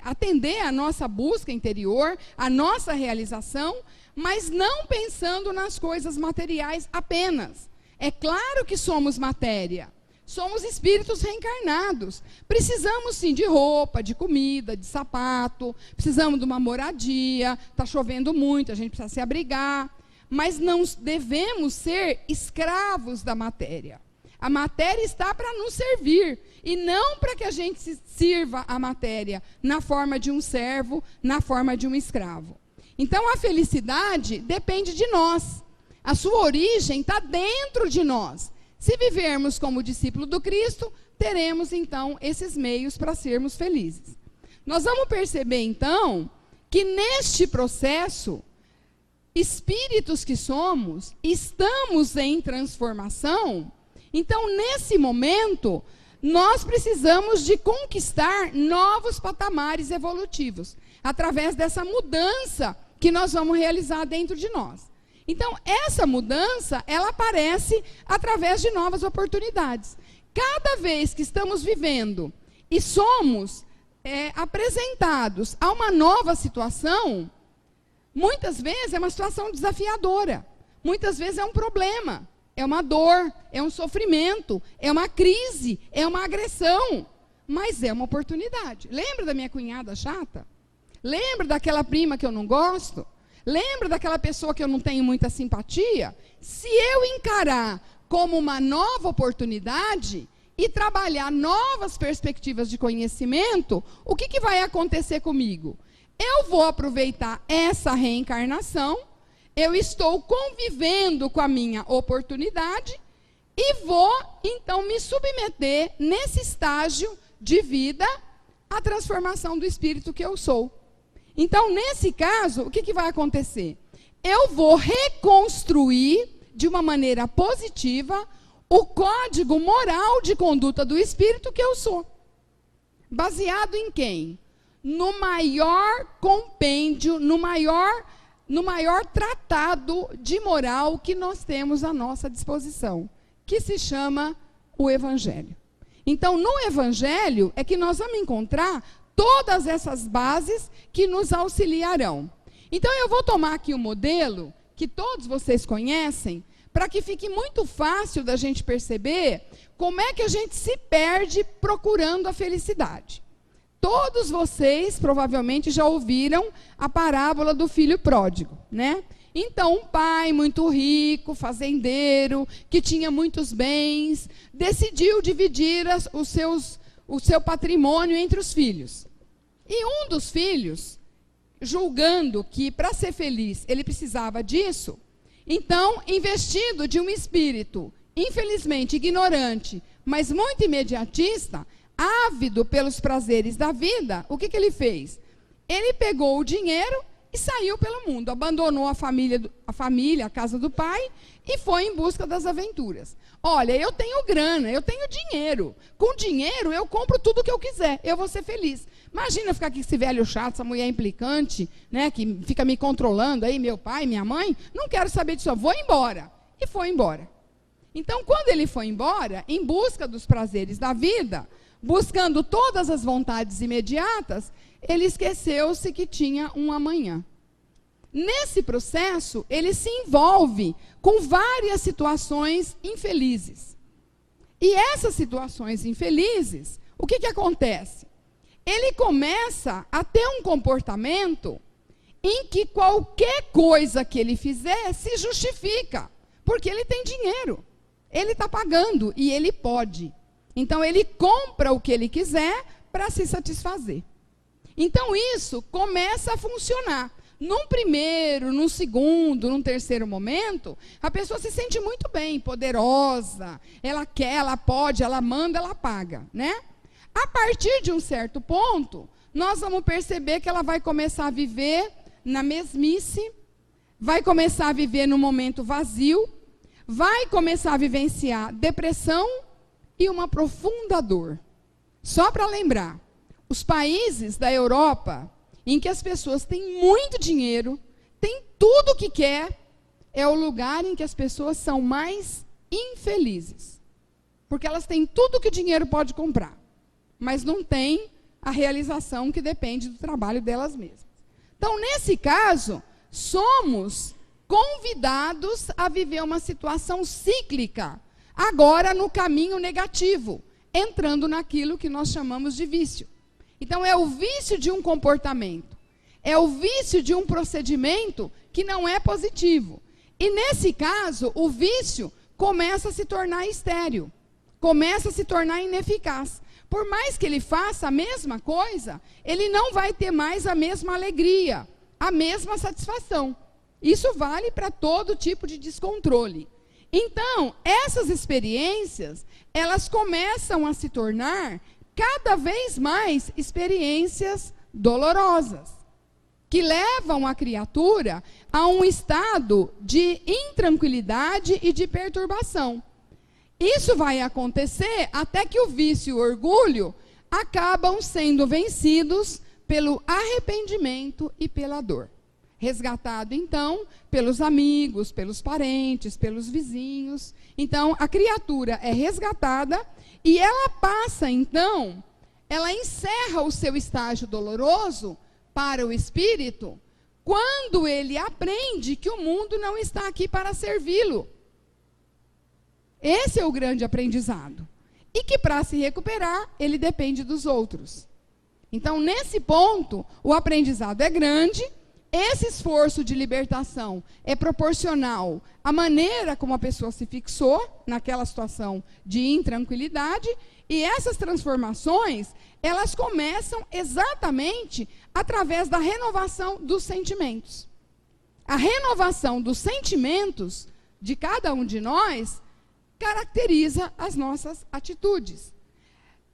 atender a nossa busca interior, a nossa realização, mas não pensando nas coisas materiais apenas. É claro que somos matéria, somos espíritos reencarnados. Precisamos sim de roupa, de comida, de sapato, precisamos de uma moradia, está chovendo muito, a gente precisa se abrigar, mas não devemos ser escravos da matéria. A matéria está para nos servir, e não para que a gente sirva a matéria na forma de um servo, na forma de um escravo. Então, a felicidade depende de nós. A sua origem está dentro de nós. Se vivermos como discípulo do Cristo, teremos então esses meios para sermos felizes. Nós vamos perceber então que neste processo, espíritos que somos, estamos em transformação. Então, nesse momento, nós precisamos de conquistar novos patamares evolutivos, através dessa mudança que nós vamos realizar dentro de nós. Então, essa mudança, ela aparece através de novas oportunidades. Cada vez que estamos vivendo e somos apresentados a uma nova situação, muitas vezes é uma situação desafiadora, muitas vezes é um problema, é uma dor, é um sofrimento, é uma crise, é uma agressão, mas é uma oportunidade. Lembra da minha cunhada chata? Lembra daquela prima que eu não gosto? Lembra daquela pessoa que eu não tenho muita simpatia? Se eu encarar como uma nova oportunidade e trabalhar novas perspectivas de conhecimento, o que vai acontecer comigo? Eu vou aproveitar essa reencarnação, eu estou convivendo com a minha oportunidade e vou, então, me submeter nesse estágio de vida à transformação do espírito que eu sou. Então, nesse caso, o que vai acontecer? Eu vou reconstruir de uma maneira positiva o código moral de conduta do espírito que eu sou. Baseado em quem? No maior compêndio, no maior tratado de moral que nós temos à nossa disposição, que se chama o Evangelho. Então, no Evangelho é que nós vamos encontrar todas essas bases que nos auxiliarão. Então, eu vou tomar aqui um modelo que todos vocês conhecem, para que fique muito fácil da gente perceber como é que a gente se perde procurando a felicidade. Todos vocês provavelmente já ouviram a parábola do filho pródigo, né? Então, um pai muito rico, fazendeiro, que tinha muitos bens, decidiu dividir o seu patrimônio entre os filhos. E um dos filhos, julgando que para ser feliz ele precisava disso, então, investido de um espírito, infelizmente ignorante, mas muito imediatista, ávido pelos prazeres da vida, o que ele fez? Ele pegou o dinheiro e saiu pelo mundo, abandonou a família, a casa do pai, e foi em busca das aventuras. Olha, eu tenho grana, eu tenho dinheiro. Com dinheiro eu compro tudo o que eu quiser, eu vou ser feliz. Imagina ficar aqui com esse velho chato, essa mulher implicante, né, que fica me controlando aí, meu pai, minha mãe. Não quero saber disso, vou embora. E foi embora. Então, quando ele foi embora, em busca dos prazeres da vida, buscando todas as vontades imediatas, ele esqueceu-se que tinha um amanhã. Nesse processo, ele se envolve com várias situações infelizes. E essas situações infelizes, o que acontece? Ele começa a ter um comportamento em que qualquer coisa que ele fizer se justifica, porque ele tem dinheiro, ele está pagando e ele pode. Então, ele compra o que ele quiser para se satisfazer. Então, isso começa a funcionar. Num primeiro, num segundo, num terceiro momento, a pessoa se sente muito bem, poderosa, ela quer, ela pode, ela manda, ela paga, né? A partir de um certo ponto, nós vamos perceber que ela vai começar a viver na mesmice, vai começar a viver num momento vazio, vai começar a vivenciar depressão e uma profunda dor. Só para lembrar, os países da Europa, em que as pessoas têm muito dinheiro, têm tudo o que quer, é o lugar em que as pessoas são mais infelizes. Porque elas têm tudo que o dinheiro pode comprar, mas não têm a realização que depende do trabalho delas mesmas. Então, nesse caso, somos convidados a viver uma situação cíclica, agora no caminho negativo, entrando naquilo que nós chamamos de vício. Então, é o vício de um comportamento, é o vício de um procedimento que não é positivo. E, nesse caso, o vício começa a se tornar estéril, começa a se tornar ineficaz. Por mais que ele faça a mesma coisa, ele não vai ter mais a mesma alegria, a mesma satisfação. Isso vale para todo tipo de descontrole. Então, essas experiências, elas começam a se tornar cada vez mais experiências dolorosas, que levam a criatura a um estado de intranquilidade e de perturbação. Isso vai acontecer até que o vício e o orgulho acabam sendo vencidos pelo arrependimento e pela dor. Resgatado, então, pelos amigos, pelos parentes, pelos vizinhos. Então, a criatura é resgatada e ela passa, então, ela encerra o seu estágio doloroso para o espírito quando ele aprende que o mundo não está aqui para servi-lo. Esse é o grande aprendizado. E que para se recuperar, ele depende dos outros. Então, nesse ponto, o aprendizado é grande. Esse esforço de libertação é proporcional à maneira como a pessoa se fixou naquela situação de intranquilidade, e essas transformações, elas começam exatamente através da renovação dos sentimentos. A renovação dos sentimentos de cada um de nós caracteriza as nossas atitudes.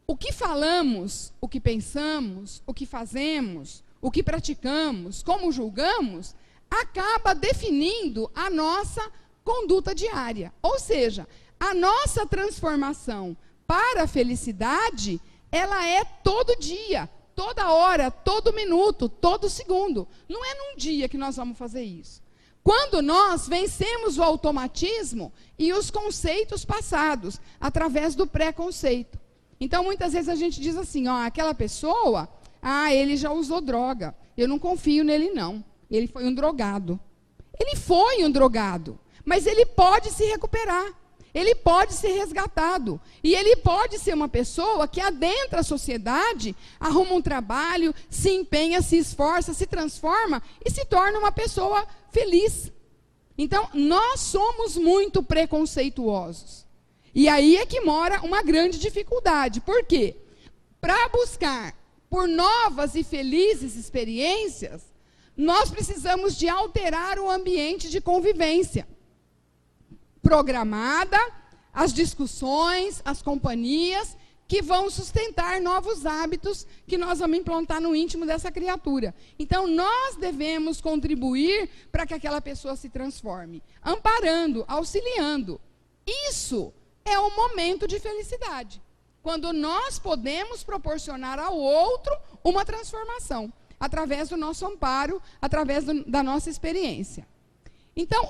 O que falamos, o que pensamos, o que fazemos, o que praticamos, como julgamos, acaba definindo a nossa conduta diária. Ou seja, a nossa transformação para a felicidade, ela é todo dia, toda hora, todo minuto, todo segundo. Não é num dia que nós vamos fazer isso. Quando nós vencemos o automatismo e os conceitos passados, através do preconceito. Então, muitas vezes a gente diz assim, ó, aquela pessoa... ele já usou droga. Eu não confio nele, não. Ele foi um drogado. Ele foi um drogado. Mas ele pode se recuperar. Ele pode ser resgatado. E ele pode ser uma pessoa que adentra a sociedade, arruma um trabalho, se empenha, se esforça, se transforma e se torna uma pessoa feliz. Então, nós somos muito preconceituosos. E aí é que mora uma grande dificuldade. Por quê? Para buscar por novas e felizes experiências, nós precisamos de alterar o ambiente de convivência. Programada, as discussões, as companhias, que vão sustentar novos hábitos que nós vamos implantar no íntimo dessa criatura. Então, nós devemos contribuir para que aquela pessoa se transforme, amparando, auxiliando. Isso é um momento de felicidade. Quando nós podemos proporcionar ao outro uma transformação, através do nosso amparo, através da nossa experiência. Então,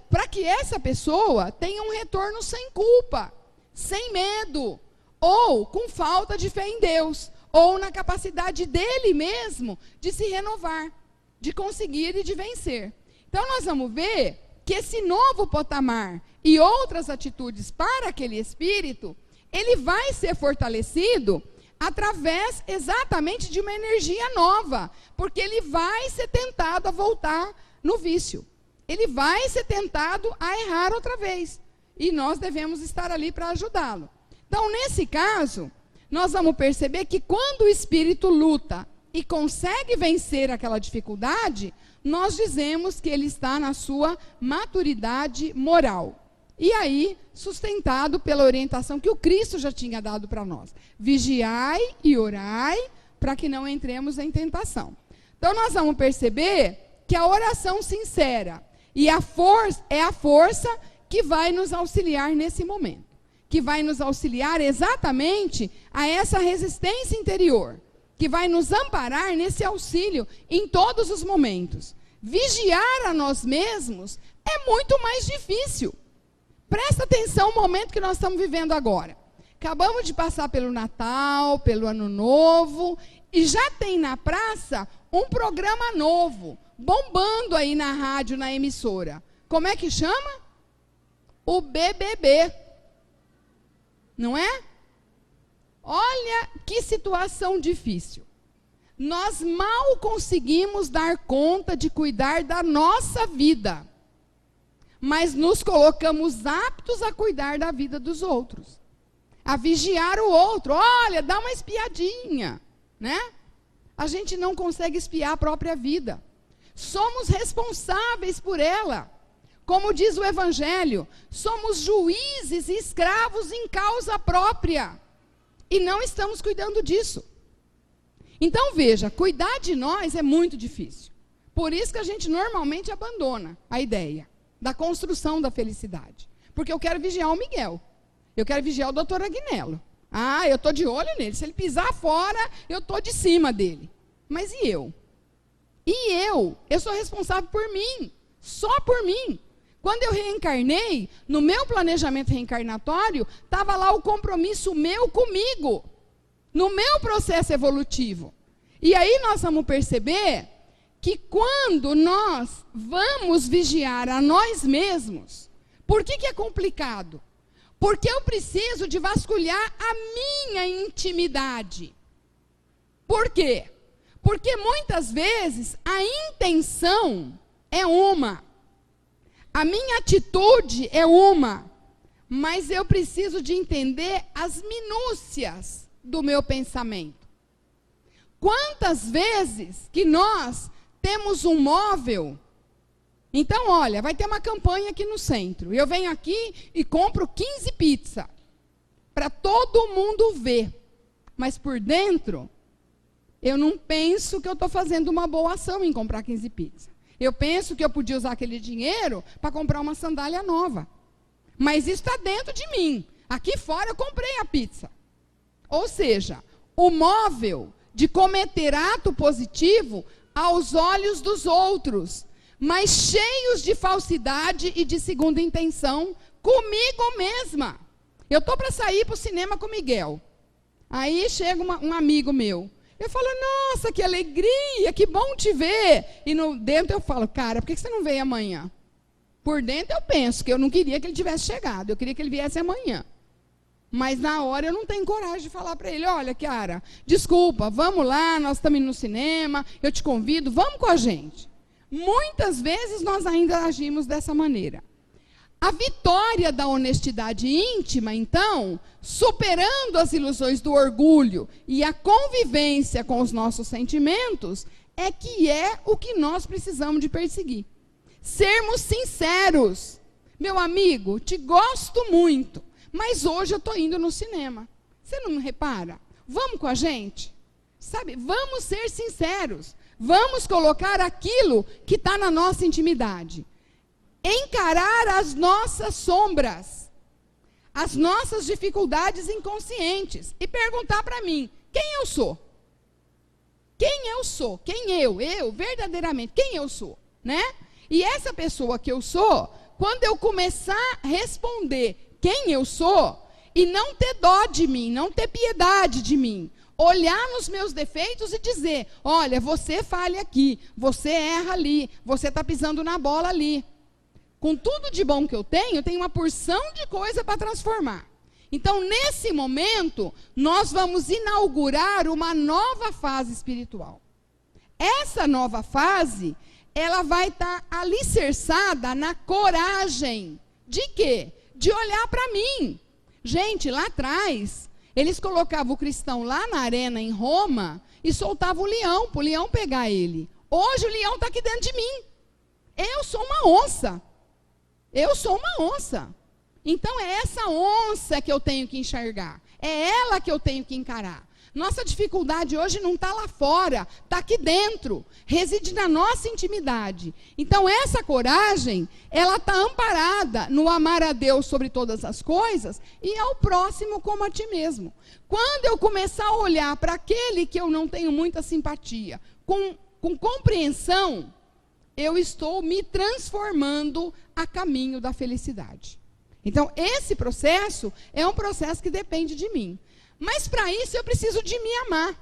para que essa pessoa tenha um retorno sem culpa, sem medo, ou com falta de fé em Deus, ou na capacidade dele mesmo de se renovar, de conseguir e de vencer. Então, nós vamos ver que esse novo patamar e outras atitudes para aquele espírito, ele vai ser fortalecido através exatamente de uma energia nova, porque ele vai ser tentado a voltar no vício. Ele vai ser tentado a errar outra vez. E nós devemos estar ali para ajudá-lo. Então, nesse caso, nós vamos perceber que quando o espírito luta e consegue vencer aquela dificuldade, nós dizemos que ele está na sua maturidade moral. E aí, sustentado pela orientação que o Cristo já tinha dado para nós. Vigiai e orai para que não entremos em tentação. Então, nós vamos perceber que a oração sincera e a força que vai nos auxiliar nesse momento. Que vai nos auxiliar exatamente a essa resistência interior. Que vai nos amparar nesse auxílio em todos os momentos. Vigiar a nós mesmos é muito mais difícil. Presta atenção no momento que nós estamos vivendo agora. Acabamos de passar pelo Natal, pelo Ano Novo, e já tem na praça um programa novo, bombando aí na rádio, na emissora. Como é que chama? O BBB. Não é? Olha que situação difícil. Nós mal conseguimos dar conta de cuidar da nossa vida, mas nos colocamos aptos a cuidar da vida dos outros, a vigiar o outro. Olha, dá uma espiadinha, né? A gente não consegue espiar a própria vida. Somos responsáveis por ela. Como diz o Evangelho, somos juízes e escravos em causa própria. E não estamos cuidando disso. Então, veja, cuidar de nós é muito difícil. Por isso que a gente normalmente abandona a ideia da construção da felicidade. Porque eu quero vigiar o Miguel. Eu quero vigiar o doutor Agnello. Ah, eu estou de olho nele. Se ele pisar fora, eu estou de cima dele. Mas e eu? E eu? Eu sou responsável por mim. Só por mim. Quando eu reencarnei, no meu planejamento reencarnatório, estava lá o compromisso meu comigo. No meu processo evolutivo. E aí nós vamos perceber que quando nós vamos vigiar a nós mesmos, por que é complicado? Porque eu preciso de vasculhar a minha intimidade. Por quê? Porque muitas vezes a intenção é uma. A minha atitude é uma. Mas eu preciso de entender as minúcias do meu pensamento. Quantas vezes que nós temos um móvel? Então, olha, vai ter uma campanha aqui no centro. Eu venho aqui e compro 15 pizzas. Para todo mundo ver. Mas por dentro, eu não penso que eu estou fazendo uma boa ação em comprar 15 pizzas. Eu penso que eu podia usar aquele dinheiro para comprar uma sandália nova. Mas isso está dentro de mim. Aqui fora eu comprei a pizza. Ou seja, o móvel de cometer ato positivo aos olhos dos outros, mas cheios de falsidade e de segunda intenção comigo mesma. Eu estou para sair para o cinema com o Miguel. Aí chega um amigo meu. Eu falo, nossa, que alegria, que bom te ver. E dentro eu falo, cara, por que você não veio amanhã? Por dentro eu penso que eu não queria que ele tivesse chegado, eu queria que ele viesse amanhã. Mas na hora eu não tenho coragem de falar para ele, olha, Chiara, desculpa, vamos lá, nós estamos indo no cinema, eu te convido, vamos com a gente. Muitas vezes nós ainda agimos dessa maneira. A vitória da honestidade íntima, então, superando as ilusões do orgulho e a convivência com os nossos sentimentos, é o que nós precisamos de perseguir. Sermos sinceros. Meu amigo, te gosto muito, mas hoje eu estou indo no cinema. Você não repara? Vamos com a gente? Sabe, vamos ser sinceros. Vamos colocar aquilo que está na nossa intimidade. Encarar as nossas sombras, as nossas dificuldades inconscientes e perguntar para mim, quem eu sou? Quem eu sou? Eu, verdadeiramente, quem eu sou? Né? E essa pessoa que eu sou, quando eu começar a responder quem eu sou, e não ter dó de mim, não ter piedade de mim, olhar nos meus defeitos e dizer, olha, você falha aqui, você erra ali, você está pisando na bola ali. Com tudo de bom que eu tenho uma porção de coisa para transformar. Então, nesse momento, nós vamos inaugurar uma nova fase espiritual. Essa nova fase, ela vai estar alicerçada na coragem. De quê? De olhar para mim. Gente, lá atrás, eles colocavam o cristão lá na arena em Roma e soltavam o leão, para o leão pegar ele. Hoje o leão está aqui dentro de mim. Eu sou uma onça. Eu sou uma onça. Então é essa onça que eu tenho que enxergar. É ela que eu tenho que encarar. Nossa dificuldade hoje não está lá fora, está aqui dentro. Reside na nossa intimidade. Então essa coragem, ela está amparada no amar a Deus sobre todas as coisas e ao próximo como a ti mesmo. Quando eu começar a olhar para aquele que eu não tenho muita simpatia, com compreensão, eu estou me transformando a caminho da felicidade. Então, esse processo é um processo que depende de mim. Mas, para isso, eu preciso de me amar.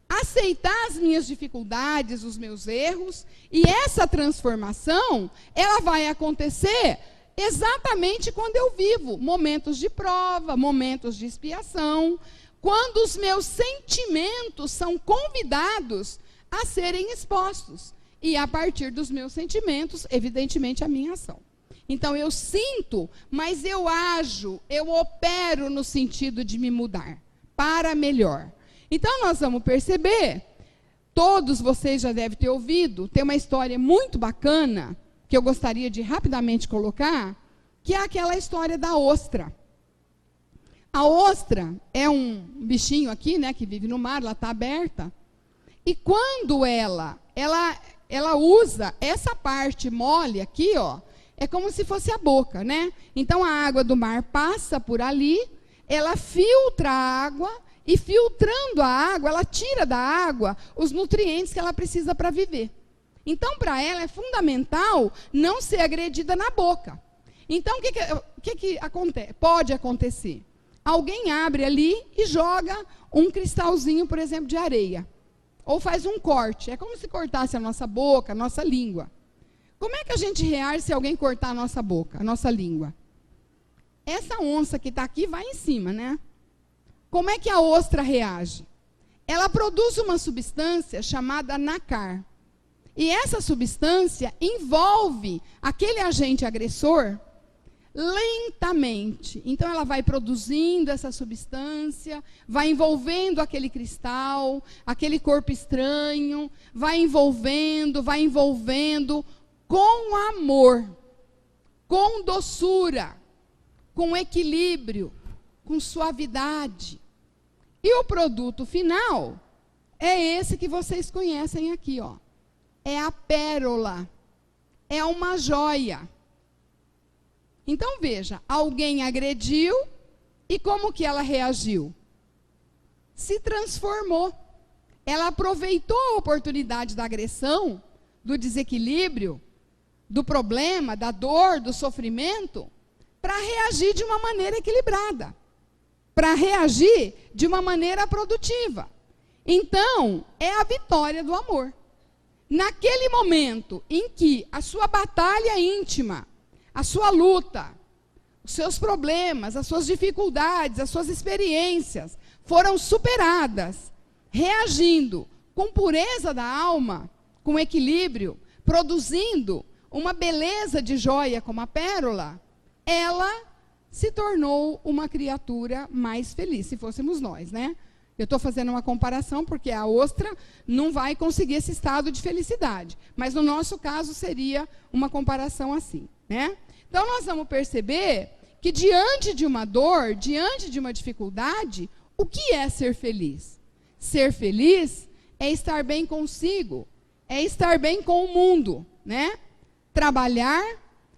Aceitar as minhas dificuldades, os meus erros. E essa transformação, ela vai acontecer exatamente quando eu vivo momentos de prova, momentos de expiação. Quando os meus sentimentos são convidados a serem expostos. E a partir dos meus sentimentos, evidentemente, a minha ação. Então, eu sinto, mas eu ajo, eu opero no sentido de me mudar para melhor. Então, nós vamos perceber, todos vocês já devem ter ouvido, tem uma história muito bacana, que eu gostaria de rapidamente colocar, que é aquela história da ostra. A ostra é um bichinho aqui, né, que vive no mar, ela está aberta. E quando ela usa essa parte mole aqui, ó, é como se fosse a boca, né? Então a água do mar passa por ali, ela filtra a água, e filtrando a água, ela tira da água os nutrientes que ela precisa para viver. Então, para ela é fundamental não ser agredida na boca. Então, o que pode acontecer? Alguém abre ali e joga um cristalzinho, por exemplo, de areia. Ou faz um corte. É como se cortasse a nossa boca, a nossa língua. Como é que a gente reage se alguém cortar a nossa boca, a nossa língua? Essa onça que está aqui vai em cima, né? Como é que a ostra reage? Ela produz uma substância chamada nácar. E essa substância envolve aquele agente agressor lentamente. Então, ela vai produzindo essa substância, vai envolvendo aquele cristal, aquele corpo estranho, vai envolvendo com amor, com doçura, com equilíbrio, com suavidade. E o produto final é esse que vocês conhecem aqui, ó. É a pérola, é uma joia. Então, veja, alguém agrediu e como que ela reagiu? Se transformou. Ela aproveitou a oportunidade da agressão, do desequilíbrio, do problema, da dor, do sofrimento, para reagir de uma maneira equilibrada, para reagir de uma maneira produtiva. Então, é a vitória do amor. Naquele momento em que a sua batalha íntima, a sua luta, os seus problemas, as suas dificuldades, as suas experiências foram superadas, reagindo com pureza da alma, com equilíbrio, produzindo uma beleza de joia como a pérola, ela se tornou uma criatura mais feliz, se fôssemos nós, né? Eu estou fazendo uma comparação porque a ostra não vai conseguir esse estado de felicidade. Mas no nosso caso seria uma comparação assim, né? Então nós vamos perceber que diante de uma dor, diante de uma dificuldade, o que é ser feliz? Ser feliz é estar bem consigo, é estar bem com o mundo, né? Trabalhar,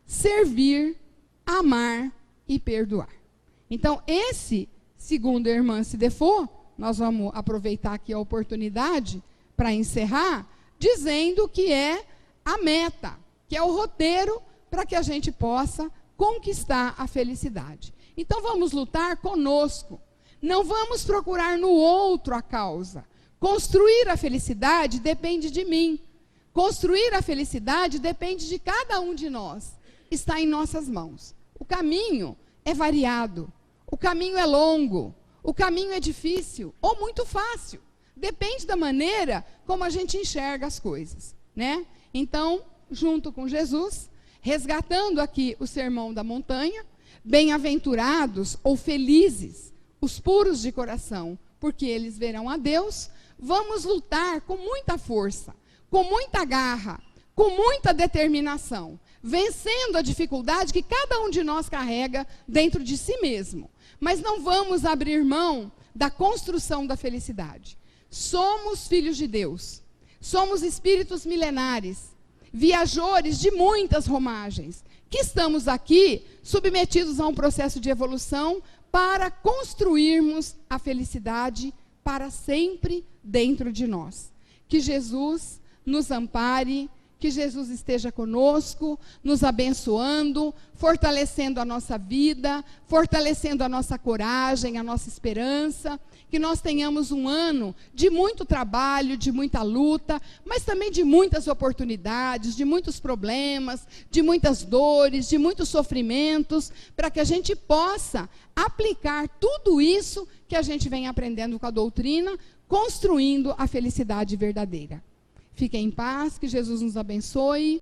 servir, amar e perdoar. Então esse, segundo a irmã Cidefô, nós vamos aproveitar aqui a oportunidade para encerrar, dizendo que é a meta, que é o roteiro para que a gente possa conquistar a felicidade. Então vamos lutar conosco, não vamos procurar no outro a causa. Construir a felicidade depende de mim, construir a felicidade depende de cada um de nós, está em nossas mãos. O caminho é variado, o caminho é longo, o caminho é difícil ou muito fácil. Depende da maneira como a gente enxerga as coisas, né? Então, junto com Jesus, resgatando aqui o Sermão da Montanha, bem-aventurados ou felizes os puros de coração, porque eles verão a Deus, vamos lutar com muita força, com muita garra, com muita determinação, vencendo a dificuldade que cada um de nós carrega dentro de si mesmo. Mas não vamos abrir mão da construção da felicidade. Somos filhos de Deus. Somos espíritos milenares, viajores de muitas romagens, que estamos aqui submetidos a um processo de evolução para construirmos a felicidade para sempre dentro de nós. Que Jesus nos ampare, que Jesus esteja conosco, nos abençoando, fortalecendo a nossa vida, fortalecendo a nossa coragem, a nossa esperança, que nós tenhamos um ano de muito trabalho, de muita luta, mas também de muitas oportunidades, de muitos problemas, de muitas dores, de muitos sofrimentos, para que a gente possa aplicar tudo isso que a gente vem aprendendo com a doutrina, construindo a felicidade verdadeira. Fiquem em paz, que Jesus nos abençoe.